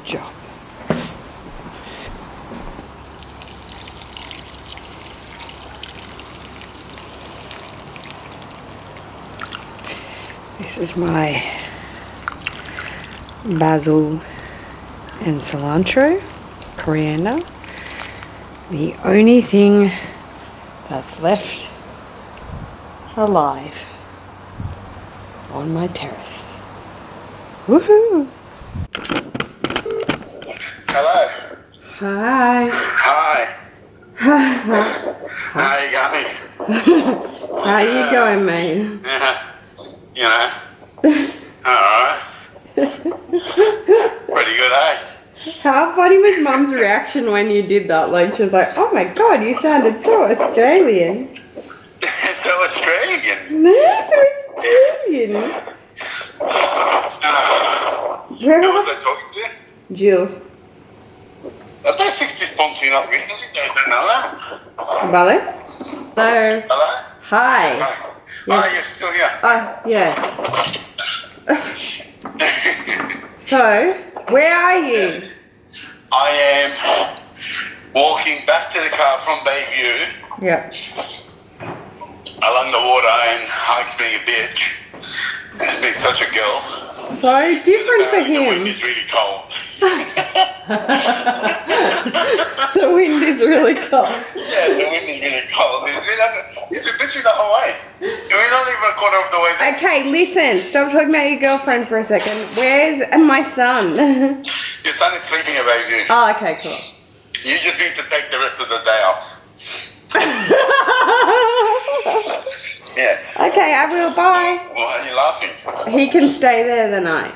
Good job. This is my basil and cilantro, coriander. The only thing that's left alive on my terrace. Woohoo! Hello. Hi. Hi. How you going? How you going, mate? You know. Alright. Pretty good, eh? How funny was Mum's reaction when you did that? Like, she was like, oh my god, you sounded so Australian. So Australian. No, so Australian. Where Who was was I talking to? Jules. Have they fixed this pumpkin up recently? Don't know that. Vale? Hello. Hello? Hi. Hi. Yes. Oh, you're still here. Yes. So, where are you? I am walking back to the car from Bayview Yeah. along the water, and Ike's being a bitch. He's being such a girl. So different for The wind him. is really cold. The wind is really cold. Yeah, the wind is really cold. He's been bitching the whole way. We're not even a quarter of the way there. Okay, listen. Stop talking about your girlfriend for a second. Where's my son? Your son is sleeping at Bayview. Oh, okay, cool. You just need to take the rest of the day off. Yes. Okay, I will. Bye. Why are you laughing? He can stay there the night.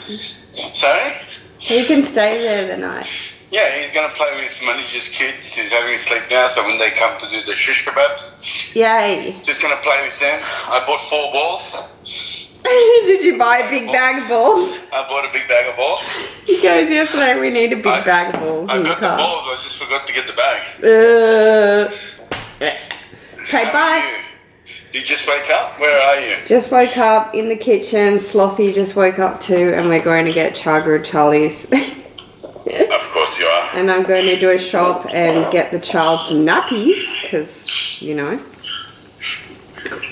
Sorry? He can stay there the night. Yeah, he's going to play with manager's kids. He's having a sleep now, so when they come to do the shish kebabs, Yay. just going to play with them. I bought 4 balls. Did you buy a big bag of balls? I bought a big bag of balls. He goes, yesterday we need a big bag of balls I in the got the car. balls, I just forgot to get the bag. Okay, How bye. are you? You just wake up? Where are you? Just woke up in the kitchen. Slothy just woke up too, and we're going to get Chaga and Charlie's. Of course you are. And I'm going to do a shop and get the child some nappies, because, you know.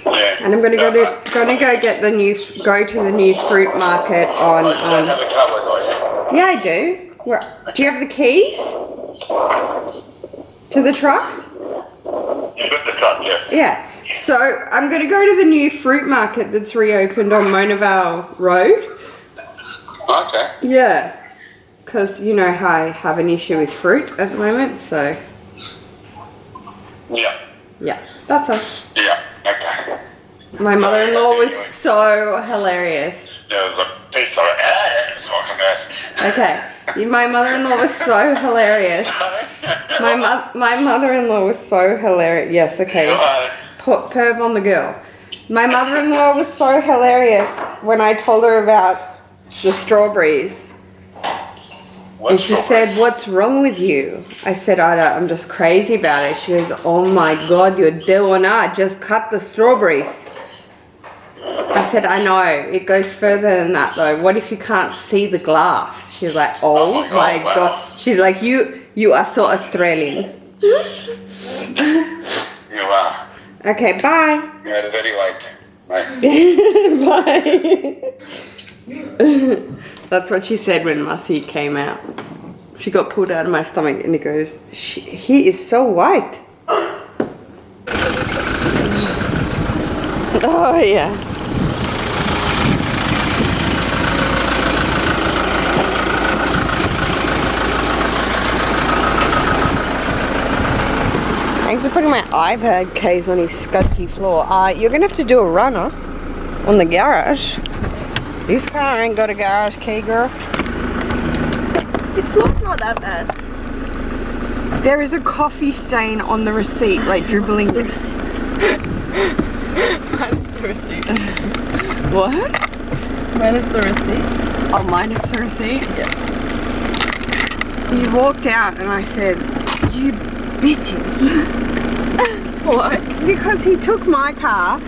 Yeah. And I'm going to get the new, go to the new fruit market on. You don't have a car, by the way, Yeah, I do. Do you have the keys to the truck? You've got the truck, yes. Yeah. So I'm going to go to the new fruit market that's reopened on Monavale Road. Okay. Yeah. Because you know how I have an issue with fruit at the moment, so. Yeah. Yeah, that's all. Yeah, okay. My mother-in-law was so hilarious. There was a piece of ass walking past. Okay, my mother-in-law was so hilarious. My mother-in-law was so hilarious. Yes, okay. Perv on the girl. My mother-in-law was so hilarious when I told her about the strawberries. And she said, what's wrong with you? I said, I'm just crazy about it. She goes, oh my God, you're doing not. Just cut the strawberries. I said, I know. It goes further than that though. What if you can't see the glass? She's like, oh my God. She's like, you are so Australian. You are. Okay, bye. You're very late. Bye. Bye. That's what she said when Mussy came out. She got pulled out of my stomach and it goes, he is so white. Oh yeah. Thanks for putting my iPad case on his scudgy floor. You're gonna have to do a runner on the garage. This car ain't got a garage key, girl. This floor's not that bad. There is a coffee stain on the receipt, like dribbling. Minus the receipt. What? Minus the receipt. Oh, minus the receipt? Yeah. He walked out and I said, you bitches. Why? Because he took my car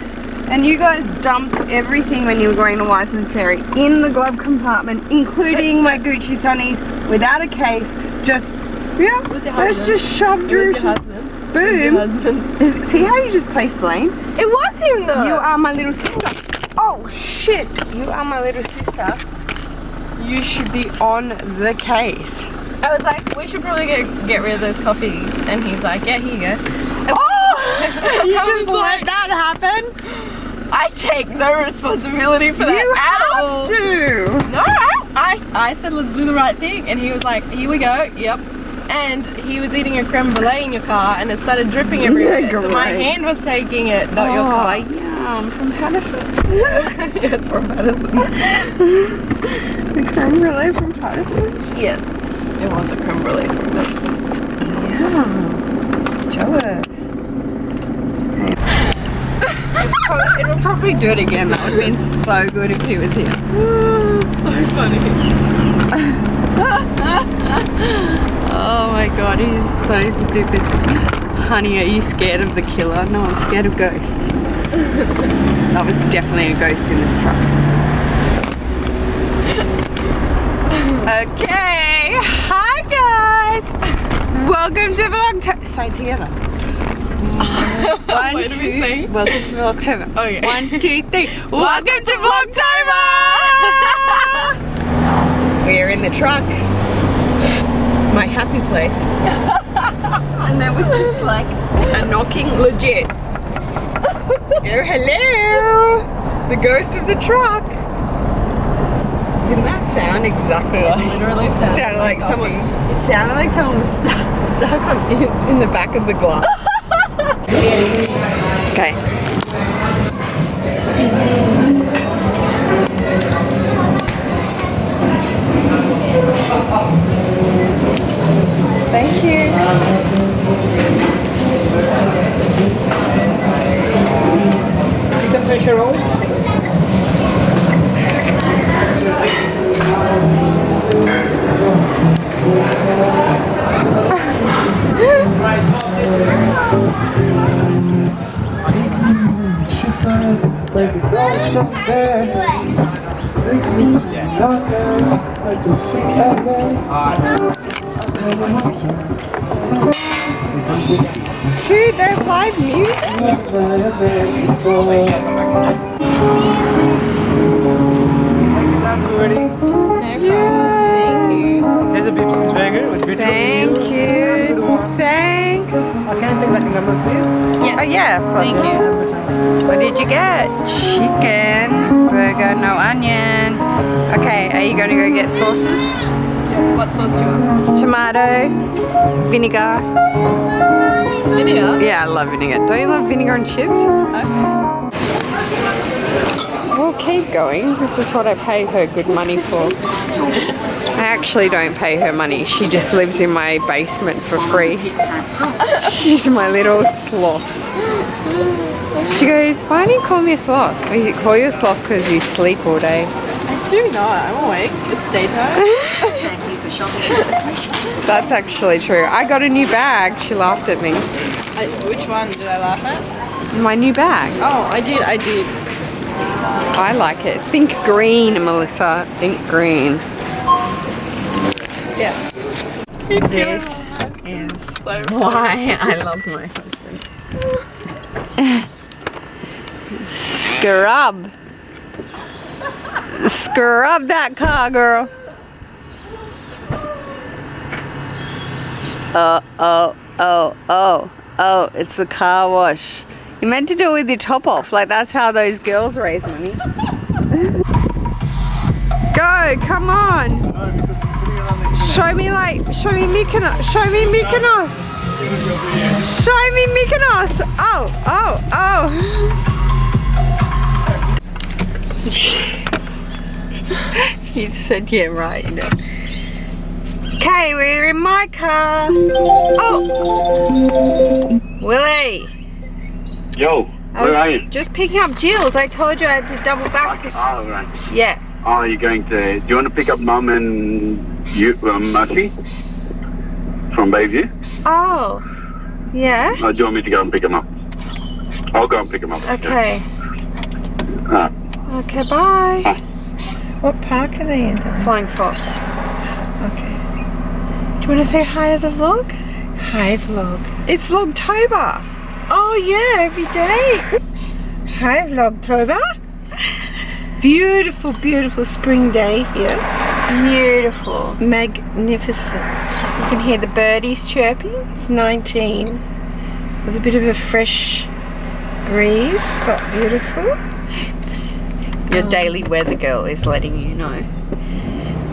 and you guys dumped everything when you were going to Wiseman's Ferry in the glove compartment, including my Gucci sunnies, without a case, just, yeah, Where's your let's husband? just shove Where's your Jerusha. husband? Where's your Boom. husband? See how you just place blame? It was him though. You are my little sister. Oh shit, you are my little sister. You should be on the case. I was like, we should probably get rid of those coffees, and he's like, yeah, here you go. Oh! You I just was let like- that happen? I take no responsibility for that You at all. have to. No, I said let's do the right thing, and he was like, here we go, yep. And he was eating a creme brulee in your car, and it started dripping everywhere. Yeah, so my great. hand was taking it, not your car. Yum, from Patterson. Yeah, it's from Madison. The creme brulee from Patterson? Yes, it was a creme brulee from Madison's. Yeah. Jealous. It'll probably do it again. That would have been so good if he was here. So funny. Oh my god, he's so stupid. Honey, are you scared of the killer? No, I'm scared of ghosts. That was definitely a ghost in this truck. Okay, hi guys! Welcome to Vlogtober. Say it together. One, What did we say? two. Welcome to Vlogtober. Okay. 1, 2, 3. Welcome to Vlogtober! We're in the truck. My happy place. And that was just like a knocking legit. Hello! The ghost of the truck. Didn't that sound exactly like? Literally It sounded like someone. It sounded like someone was stuck in the back of the glass. Okay. Thank you. Chicken fish roll. Like to go somewhere. Take me to York, like to see LA. Dude, they have live music. Thank you. Here's a beef cheeseburger with beautiful Thank view. you. Thanks. Can I take like a number, please? Yes. Oh yeah, of course. Thank you. What did you get? Chicken, burger, no onion. Okay, are you gonna go get sauces? What sauce do you want? Tomato, vinegar. Vinegar? Yeah, I love vinegar. Don't you love vinegar and chips? Okay. We'll keep going. This is what I pay her good money for. I actually don't pay her money. She just lives in my basement for free. She's my little sloth. She goes, why do you call me a sloth? We call you a sloth because you sleep all day. I do not. I'm awake. It's daytime. That's actually true. I got a new bag. She laughed at me. Which one did I laugh at? My new bag. Oh, I did. I like it. Think green, Melissa. Think green. Yeah. This is why I love my husband. Scrub. Scrub that car, girl. Oh, it's the car wash. You meant to do it with your top off. Like, that's how those girls raise money. Go, come on. Show me Mykonos. Show me Mykonos. Show me Mykonos. Oh. You just said, yeah, right, you know. Okay, we're in my car. Oh. Willie. Yo, where are you? Just picking up Jill's. I told you I had to double back to. Oh, right. Yeah. Oh, you're going to... Do you want to pick up Mum and you, Murphy? From Bayview? Oh. Yeah. Or do you want me to go and pick them up? I'll go and pick them up. Okay. Alright. Okay, bye. Bye. What park are they in? Flying Fox. Okay. you want to say hi to the vlog? Hi vlog. It's Vlogtober. Oh yeah, every day. Hi Vlogtober. Beautiful, beautiful spring day here. Beautiful. Magnificent. You can hear the birdies chirping. It's 19 with a bit of a fresh breeze, but beautiful. Your daily weather girl is letting you know.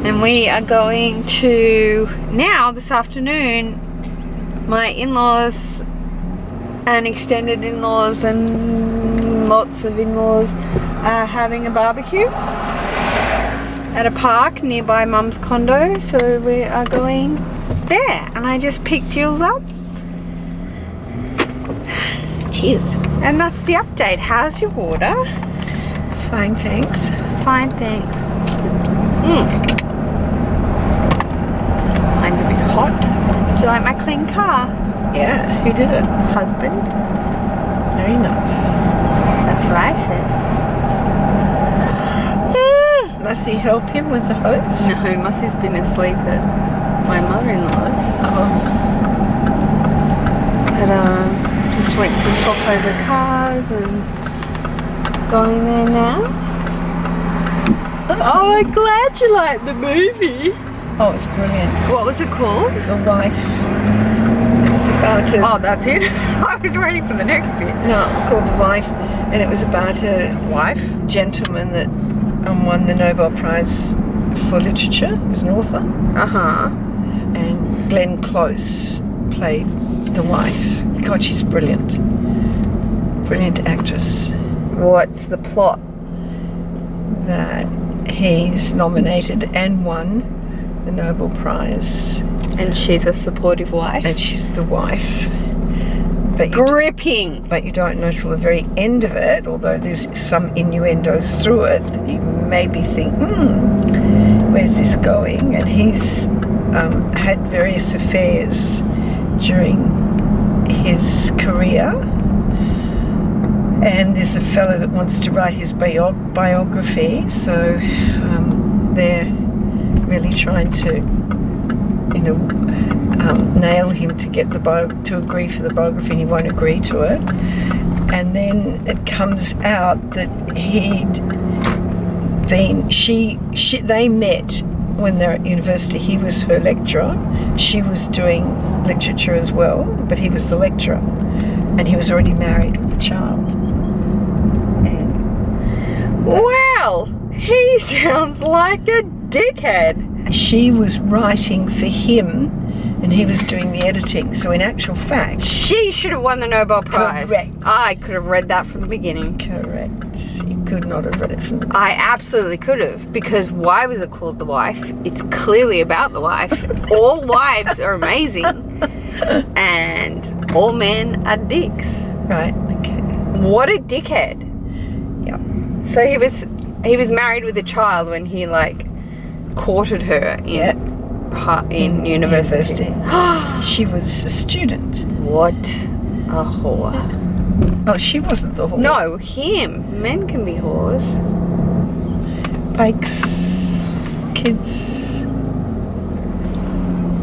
And we are going to, now this afternoon, my in-laws and extended in-laws and lots of in-laws are having a barbecue at a park nearby Mum's condo, so we are going there. And I just picked Jules up. Cheers. And that's the update. How's your water? Fine, thanks. Fine, thanks. Mine's a bit hot. Do you like my clean car? Yeah, who did it? Husband. Very nice. That's what I said. Must he help him with the hose? No, Mussie's been asleep at my mother-in-law's. Oh. But just went to swap over cars and going there now. Oh, I'm glad you liked the movie. Oh, it's brilliant. What was it called? The wife. It's about a... Oh, that's it? I was waiting for the next bit. No, called The Wife, and it was about a gentleman that won the Nobel Prize for Literature. He was an author. Uh-huh. And Glenn Close played the wife. God, she's brilliant. Brilliant actress. What's the plot? That he's nominated and won the Nobel Prize. And she's a supportive wife. And she's the wife. But gripping. But you don't know till the very end of it, although there's some innuendos through it that you maybe think, where's this going? And he's had various affairs during his career. And there's a fellow that wants to write his biography, so they're really trying to, nail him to get to agree for the biography, and he won't agree to it. And then it comes out that they met when they're at university. He was her lecturer, she was doing literature as well, but he was the lecturer, and he was already married with a child. Well, he sounds like a dickhead. She was writing for him and he was doing the editing, so in actual fact she should have won the Nobel Prize. Correct. I could have read that from the beginning. Correct. You could not have read it from the beginning. I absolutely could have, because why was it called The Wife? It's clearly about the wife. All wives are amazing and all men are dicks. Right, okay. What a dickhead. Yeah. So he was married with a child when he courted her in university. She was a student. What a whore. Oh, she wasn't the whore. No, him. Men can be whores. Bikes, kids.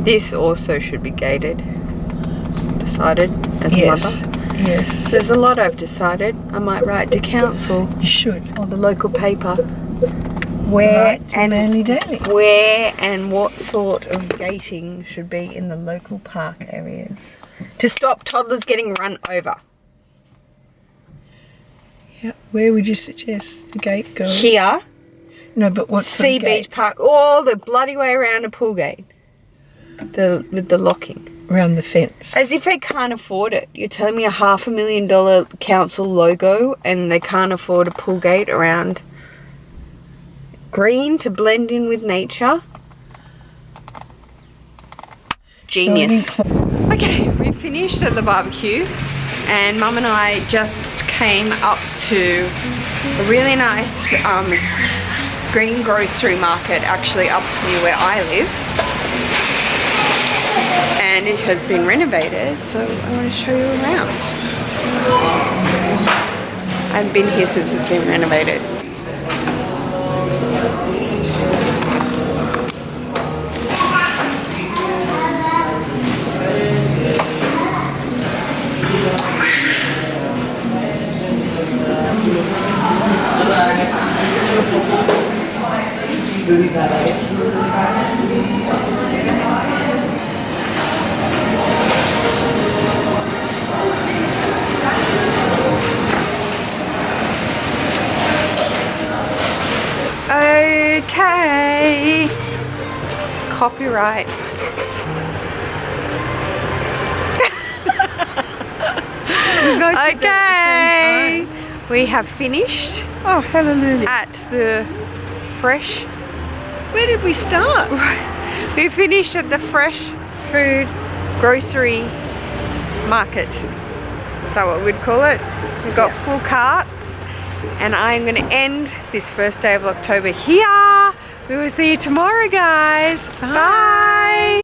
This also should be gated. Decided as a mother. Yes. There's a lot I've decided. I might write to council. You should. Or the local paper. Where Manly Daily. Where and what sort of gating should be in the local park areas to stop toddlers getting run over. Yeah. Where would you suggest the gate goes? Here. No, but what sort of Sea gate? Beach Park. All the bloody way around a pool gate. With the locking. Around the fence. As if they can't afford it. You're telling me a $500,000 council logo and they can't afford a pool gate around green to blend in with nature? Genius. Okay, we finished at the barbecue and Mum and I just came up to a really nice green grocery market actually up near where I live. And it has been renovated, so I want to show you around. I haven't been here since it's been renovated. truly valet. Okay. Copyright. Okay. We have finished. Oh, hallelujah. At the fresh. Where did we start? We finished at the fresh food grocery market. Is that what we'd call it? We've got full carts, and I'm going to end this first day of October here. We will see you tomorrow, guys. Bye.